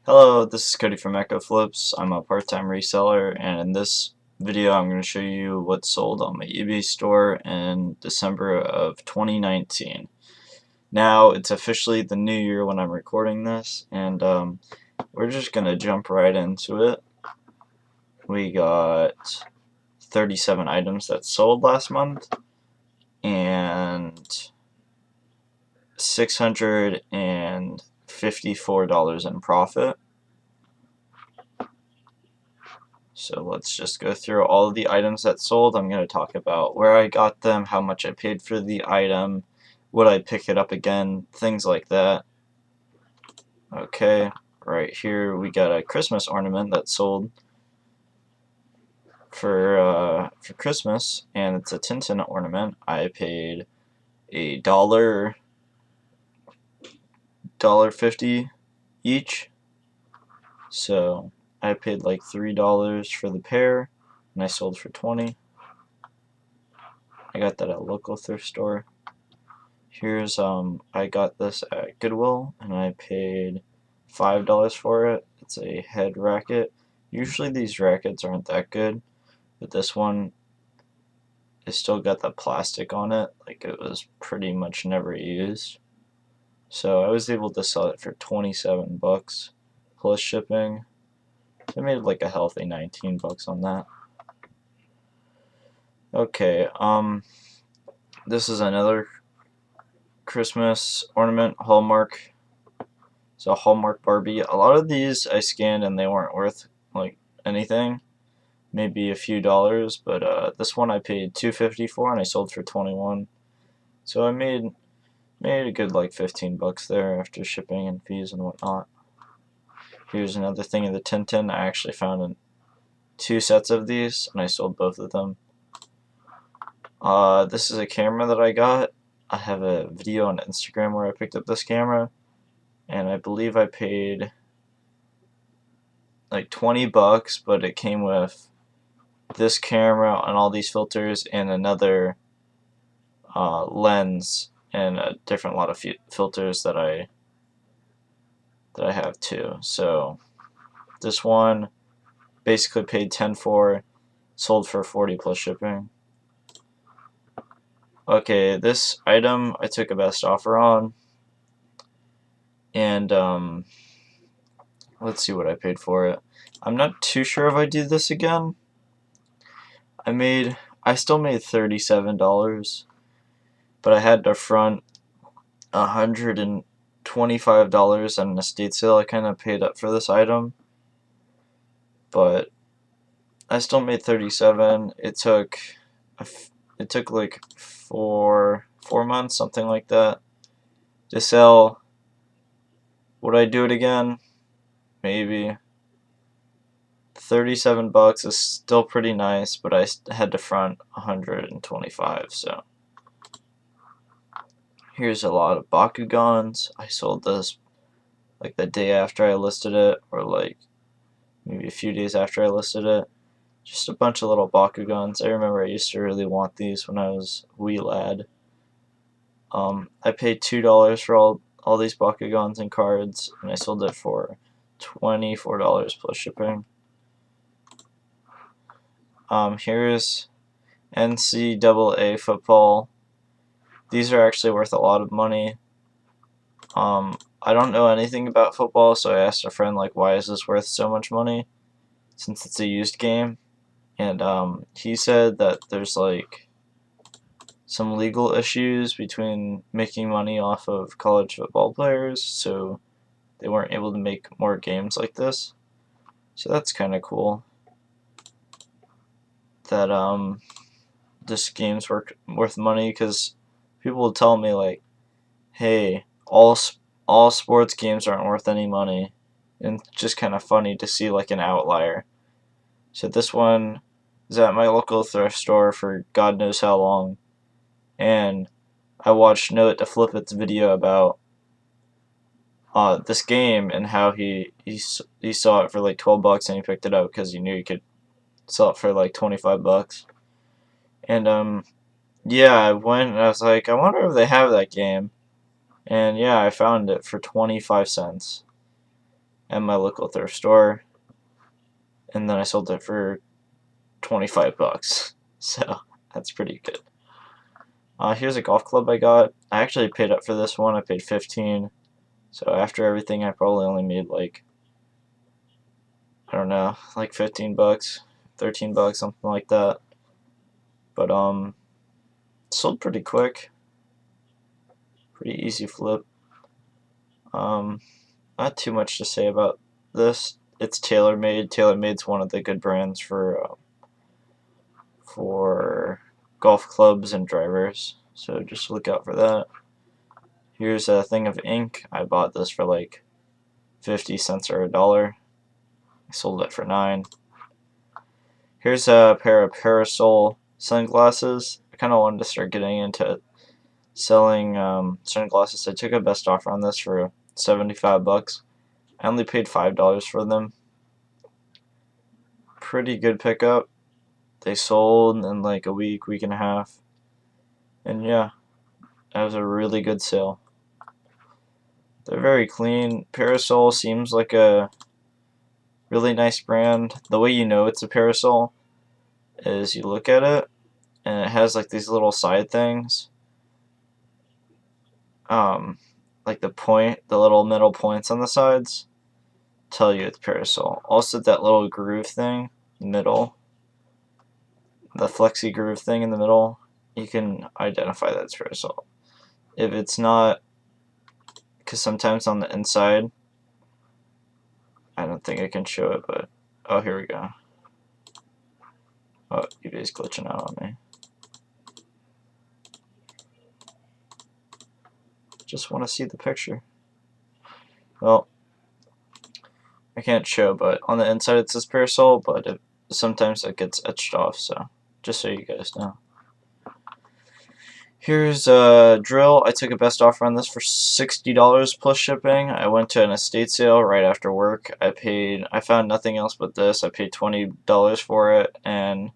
Hello, this is Cody from Ecco. I'm a part-time reseller, and in this video I'm going to show you what sold on my eBay store in December of 2019. Now it's officially the new year when I'm recording this, and we're just going to jump right into it. We got 37 items that sold last month, and $654 in profit. So let's just go through all of the items that sold. I'm going to talk about where I got them, how much I paid for the item, would I pick it up again, things like that. Okay, right here we got a Christmas ornament that sold for Christmas, and it's a Tintin ornament. I paid a $1.50 each. So I paid like $3 for the pair, and I sold for 20. I got that at a local thrift store. Here's I got this at Goodwill, and I paid $5 for it. It's a head racket. Usually these rackets aren't that good, but this one is still got the plastic on it, like it was pretty much never used. So I was able to sell it for 27 bucks plus shipping. So I made like a healthy 19 bucks on that. Okay, this is another Christmas ornament, Hallmark. So Hallmark Barbie. A lot of these I scanned and they weren't worth like anything, maybe a few dollars, but this one I paid $2.50 for and I sold for 21. So I made a good like 15 bucks there after shipping and fees and whatnot. Here's another thing of the Tintin. I actually found two sets of these and I sold both of them. This is a camera that I got. I have a video on Instagram where I picked up this camera, and I believe I paid like 20 bucks, but it came with this camera and all these filters and another lens and a different lot of filters that I have too. So this one basically paid 10 for, sold for 40 plus shipping. Okay, this item I took a best offer on, and let's see what I paid for it. I'm not too sure if I do this again. I still made $37, but I had to front $125 on an estate sale. I kind of paid up for this item, but I still made 37. It took like four months, something like that, to sell. Would I do it again? Maybe. 37 bucks is still pretty nice, but I had to front 125. So here's a lot of Bakugans. I sold this like the day after I listed it, or like maybe a few days after I listed it. Just a bunch of little Bakugans. I remember I used to really want these when I was a wee lad. I paid $2 for all these Bakugans and cards, and I sold it for $24 plus shipping. Here's NCAA football. These are actually worth a lot of money. I don't know anything about football, so I asked a friend, like, why is this worth so much money since it's a used game? And he said that there's like some legal issues between making money off of college football players, so they weren't able to make more games like this. So that's kind of cool that this game's worth money, because people will tell me like, hey, all sports games aren't worth any money, and it's just kind of funny to see like an outlier. So this one is at my local thrift store for God knows how long, and I watched Know It to Flip It's video about this game and how he saw it for like 12 bucks and he picked it up because he knew he could sell it for like 25 bucks. And yeah, I went and I was like, I wonder if they have that game. And yeah, I found it for 25 cents. at my local thrift store, and then I sold it for 25 bucks. So that's pretty good. Here's a golf club I got. I actually paid up for this one. I paid 15. So after everything, I probably only made like, I don't know, like 15 bucks, 13 bucks, something like that. But sold pretty quick. Pretty easy flip. Not too much to say about this. It's TaylorMade. TaylorMade's one of the good brands for golf clubs and drivers. So just look out for that. Here's a thing of ink. I bought this for like 50 cents or $1. I sold it for 9. Here's a pair of parasol sunglasses. I kind of wanted to start getting into selling sunglasses. I took a best offer on this for 75 bucks. I only paid $5 for them. Pretty good pickup. They sold in like a week, week and a half. And yeah, that was a really good sale. They're very clean. Parasol seems like a really nice brand. The way you know it's a parasol is you look at it and it has like these little side things. Like the little metal points on the sides tell you it's parasol. Also that little groove thing in the middle, the flexi groove thing in the middle, you can identify that's parasol. If it's not, because sometimes on the inside, I don't think I can show it, but oh, here we go. Oh, eBay's glitching out on me. Just want to see the picture. Well, I can't show, but on the inside it says parasol, but sometimes it gets etched off, so just so you guys know. Here's a drill. I took a best offer on this for $60 plus shipping. I went to an estate sale right after work. I found nothing else but this. I paid $20 for it and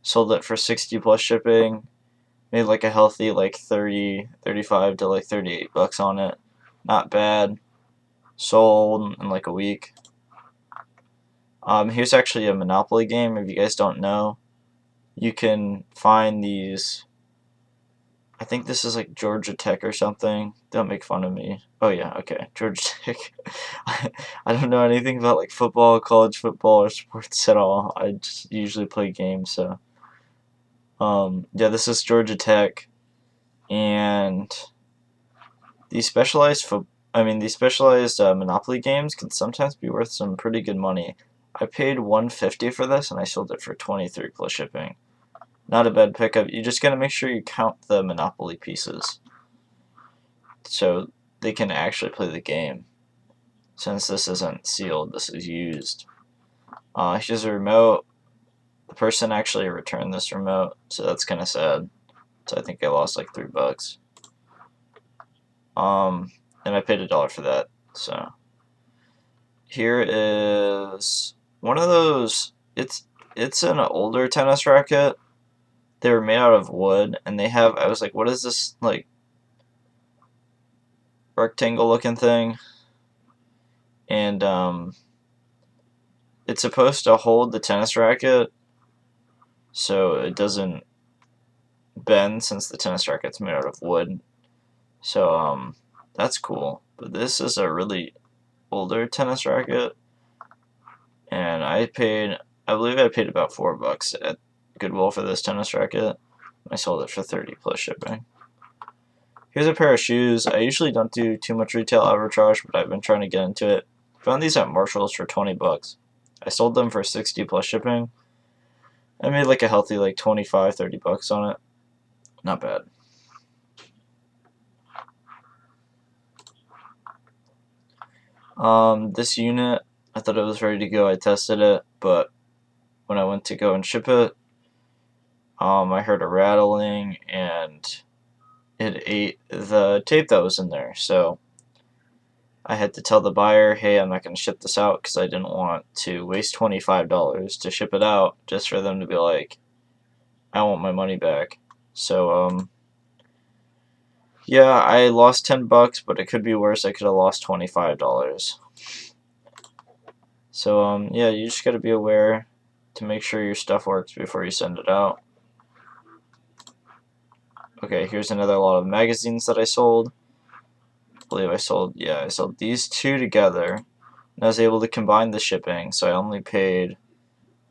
sold it for 60 plus shipping. Made like a healthy like 30, 35 to like 38 bucks on it. Not bad. Sold in like a week. Here's actually a Monopoly game. If you guys don't know, you can find these. I think this is like Georgia Tech or something. Don't make fun of me. Oh yeah, okay, Georgia Tech. I don't know anything about like football, college football, or sports at all. I just usually play games, so. Yeah, this is Georgia Tech, and these specialized Monopoly games can sometimes be worth some pretty good money. I paid $150 for this, and I sold it for 23 plus shipping. Not a bad pickup. You just gotta make sure you count the Monopoly pieces so they can actually play the game. Since this isn't sealed, this is used. Here's a remote. The person actually returned this remote, so that's kind of sad. So I think I lost like $3. And I paid $1 for that. So here is one of those. It's an older tennis racket. They were made out of wood, and they have. I was like, what is this like rectangle looking thing? And it's supposed to hold the tennis racket so it doesn't bend since the tennis racket's made out of wood. So that's cool. But this is a really older tennis racket, and I believe I paid about $4 at Goodwill for this tennis racket. I sold it for 30 plus shipping. Here's a pair of shoes. I usually don't do too much retail arbitrage, but I've been trying to get into it. Found these at Marshall's for 20 bucks. I sold them for 60 plus shipping. I made like a healthy like 25, 30 bucks on it. Not bad. This unit, I thought it was ready to go. I tested it, but when I went to go and ship it, I heard a rattling and it ate the tape that was in there. So I had to tell the buyer, hey, I'm not going to ship this out because I didn't want to waste $25 to ship it out just for them to be like, I want my money back. So, yeah, I lost $10, but it could be worse. I could have lost $25. So yeah, you just gotta be aware to make sure your stuff works before you send it out. Okay, here's another lot of magazines that I sold. I believe I sold these two together, and I was able to combine the shipping, so I only paid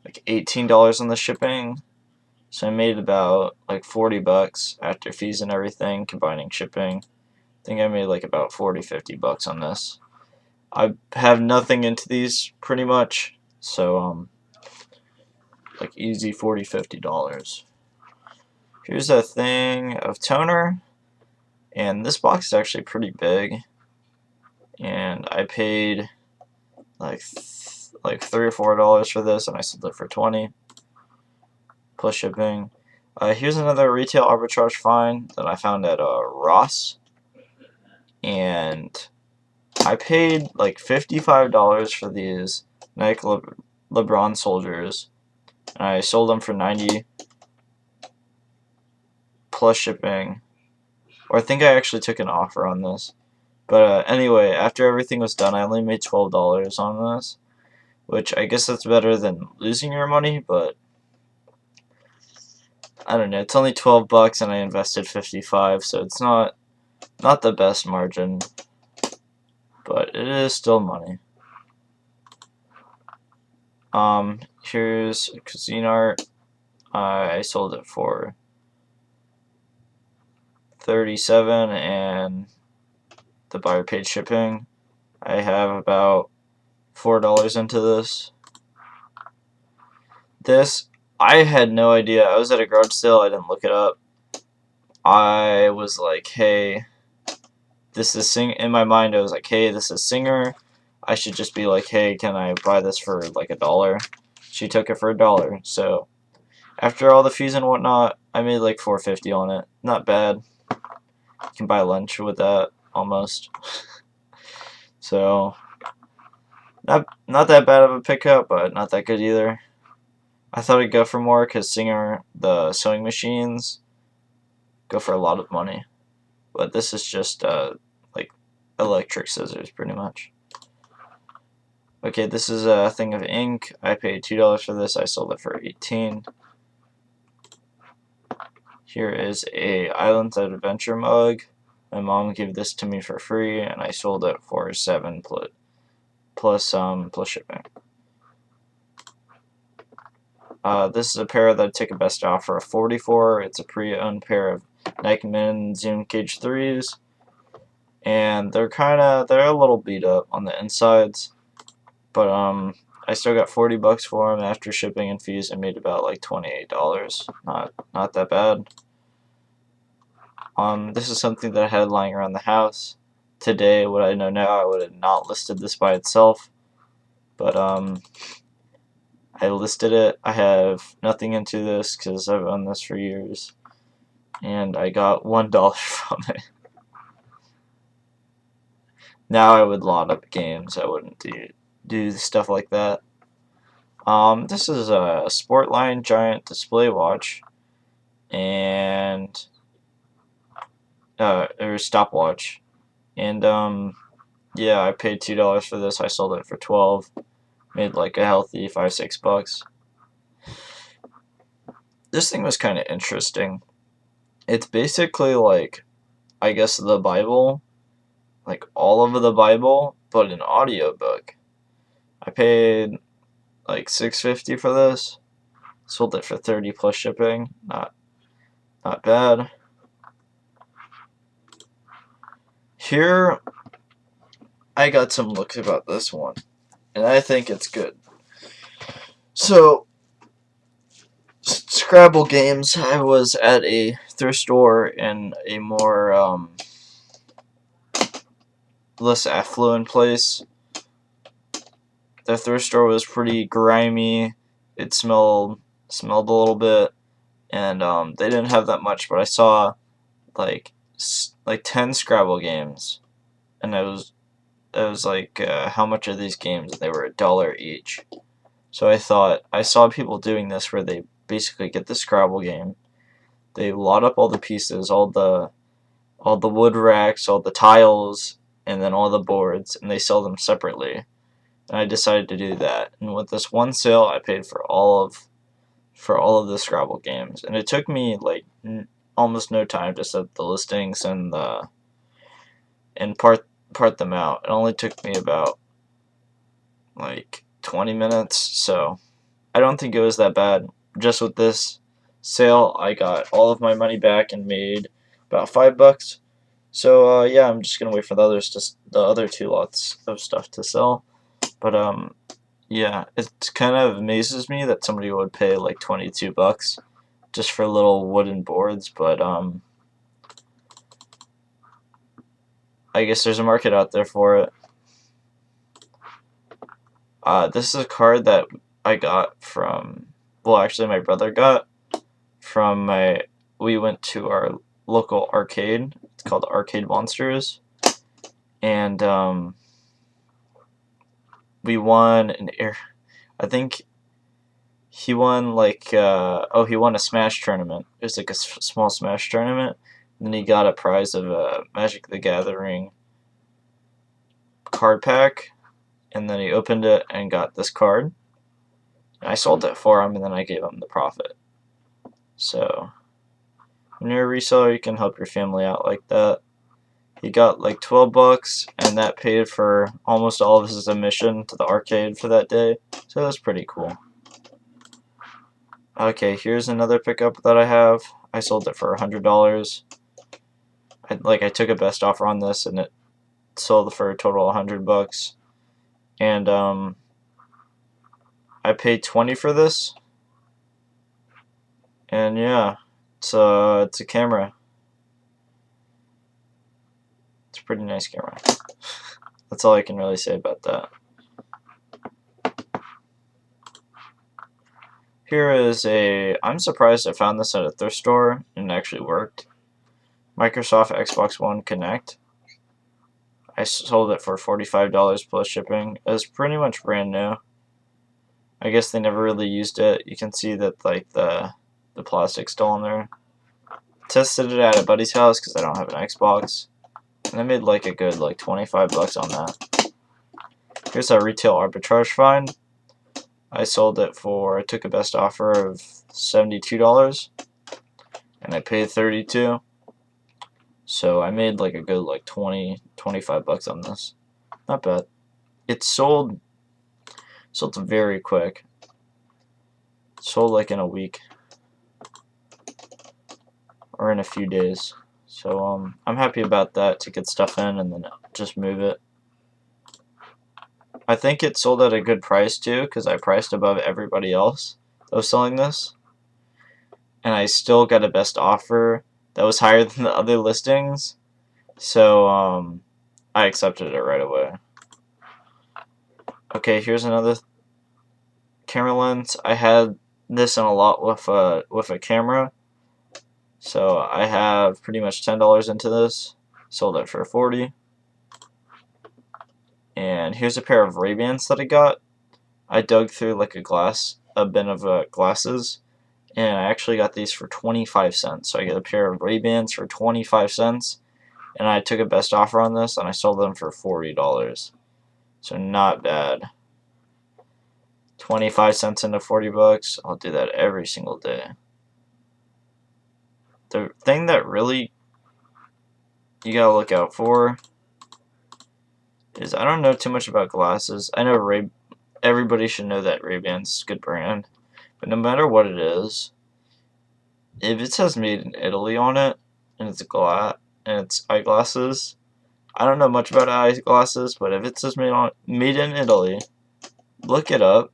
like $18 on the shipping. So I made about like 40 bucks after fees and everything, combining shipping. I think I made like about 40-50 bucks on this. I have nothing into these pretty much, so like easy $40-50. Here's a thing of toner, and this box is actually pretty big, and I paid like $3 or $4 for this, and I sold it for 20 plus shipping. Here's another retail arbitrage find that I found at Ross, and I paid like $55 for these Nike LeBron soldiers, and I sold them for 90 plus shipping. Or I think I actually took an offer on this. But anyway, after everything was done, I only made $12 on this, which I guess that's better than losing your money, but I don't know. It's only 12 bucks and I invested 55, so it's not the best margin, but it is still money. Here's Cuisinart. I sold it for 37 and the buyer paid shipping. I have about $4 into this. This, I had no idea. I was at a garage sale. I didn't look it up. I was like, hey, this is in my mind, I was like, hey, this is Singer. I should just be like, hey, can I buy this for like $1? She took it for $1. So after all the fees and whatnot, I made like $4.50 on it. Not bad. You can buy lunch with that almost. So not that bad of a pickup, but not that good either. I thought I'd go for more because Singer, the sewing machines, go for a lot of money. But this is just like electric scissors pretty much. Okay, this is a thing of ink. I paid $2 for this. I sold it for 18. Here is a Islands of Adventure mug. My mom gave this to me for free, and I sold it for 7 plus shipping. This is a pair that I took a best offer of 44. It's a pre-owned pair of Nike Men Zoom Cage 3s, and they're a little beat up on the insides, but I still got 40 bucks for them after shipping and fees. I made about like $28. Not that bad. This is something that I had lying around the house. Today, what I know now, I would have not listed this by itself, but I listed it. I have nothing into this because I've owned this for years, and I got $1 from it. Now I would lot up games. I wouldn't do stuff like that. This is a Sportline giant display watch, and or stopwatch, and yeah, I paid $2 for this. I sold it for 12. Made like a healthy 5-6 bucks. This thing was kind of interesting. It's basically like, I guess, the Bible, like all of the Bible, but an audiobook. I paid like $6.50 for this. Sold it for 30 plus shipping. Not bad. Here, I got some looks about this one, and I think it's good. So, Scrabble games. I was at a thrift store in a more less affluent place. The thrift store was pretty grimy. It smelled a little bit, and they didn't have that much. But I saw like 10 Scrabble games, and it was like, how much are these games? And they were $1 each. So I saw people doing this where they basically get the Scrabble game, they lot up all the pieces, all the wood racks, all the tiles, and then all the boards, and they sell them separately. and I decided to do that. And with this one sale, I paid for all of the Scrabble games, and it took me like almost no time to set the listings and part them out. It only took me about like 20 minutes, so I don't think it was that bad. Just with this sale, I got all of my money back and made about $5. So yeah, I'm just gonna wait for the other two lots of stuff to sell. But yeah, it kind of amazes me that somebody would pay like $22 just for little wooden boards. But I guess there's a market out there for it. This is a card that I got from, well, actually my brother got from we went to our local arcade. It's called Arcade Monsters, and we won I think he won like he won a Smash tournament. It was like a small Smash tournament, and then he got a prize of a Magic the Gathering card pack, and then he opened it and got this card. And I sold it for him, and then I gave him the profit. So when you're a reseller, you can help your family out like that. He got like $12, and that paid for almost all of his admission to the arcade for that day. So it was pretty cool. Okay, here's another pickup that I have. I sold it for $100. I took a best offer on this, and it sold for a total of $100. And I paid $20 for this. And yeah, it's a camera. It's a pretty nice camera. That's all I can really say about that. Here is I'm surprised I found this at a thrift store and it actually worked. Microsoft Xbox One Connect. I sold it for $45 plus shipping. It was pretty much brand new. I guess they never really used it. You can see that like the plastic's still in there. Tested it at a buddy's house because I don't have an Xbox, and I made like a good like $25 on that. Here's a retail arbitrage find. I took a best offer of $72, and I paid $32. So I made like a good like $25 on this. Not bad. It sold very quick. It sold like in a week or in a few days. So I'm happy about that, to get stuff in and then just move it. I think it sold at a good price too, because I priced above everybody else that was selling this, and I still got a best offer that was higher than the other listings. So I accepted it right away. Okay, here's another camera lens. I had this in a lot with a camera, so I have pretty much $10 into this. Sold it for $40. And here's a pair of Ray-Bans that I got. I dug through like a bin of glasses, and I actually got these for 25 cents. So I get a pair of Ray-Bans for 25 cents, and I took a best offer on this, and I sold them for $40. So not bad. 25 cents into $40. I'll do that every single day. The thing that really you gotta look out for is, I don't know too much about glasses. I know everybody should know that Ray-Ban's is a good brand, but no matter what it is, if it says made in Italy on it and it's eyeglasses, I don't know much about eyeglasses, but if it says made in Italy, look it up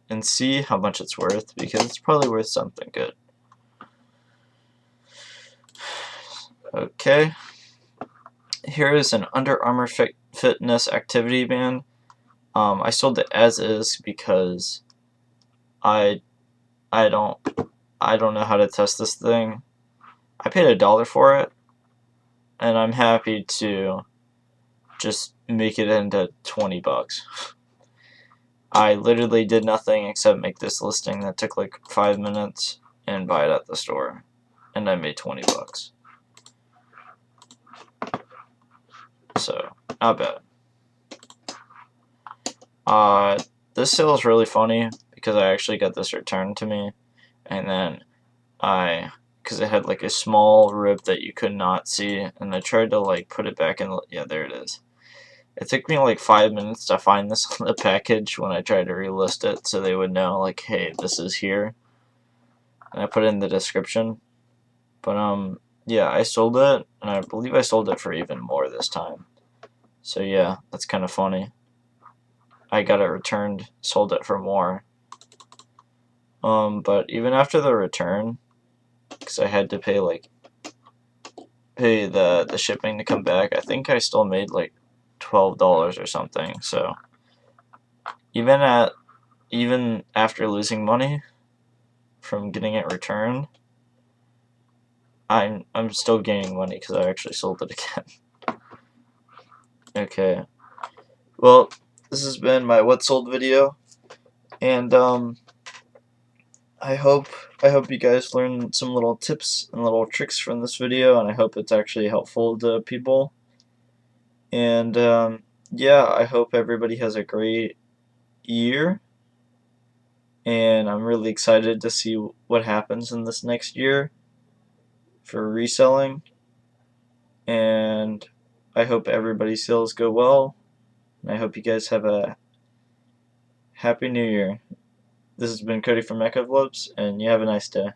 and see how much it's worth, because it's probably worth something good. Okay, here is an Under Armour fitness activity band. I sold it as is because I don't know how to test this thing. I paid $1 for it, and I'm happy to just make it into $20. I literally did nothing except make this listing that took like 5 minutes and buy it at the store, and I made $20. So not bad. This sale is really funny because I actually got this returned to me, and then because it had like a small rip that you could not see, and I tried to like put it back in. Yeah, there it is. It took me like 5 minutes to find this on the package when I tried to relist it, so they would know like, hey, this is here, and I put it in the description. But yeah, I sold it, and I believe I sold it for even more this time. So yeah, that's kind of funny. I got it returned, sold it for more. But even after the return, because I had to pay the shipping to come back, I think I still made like $12 or something. So even after losing money from getting it returned, I'm still gaining money because I actually sold it again. Okay. Well, this has been my what sold video, and I hope you guys learned some little tips and little tricks from this video, and I hope it's actually helpful to people. And yeah, I hope everybody has a great year, and I'm really excited to see what happens in this next year for reselling. And I hope everybody's sales go well, and I hope you guys have a happy new year. This has been Cody from Ecco, and you have a nice day.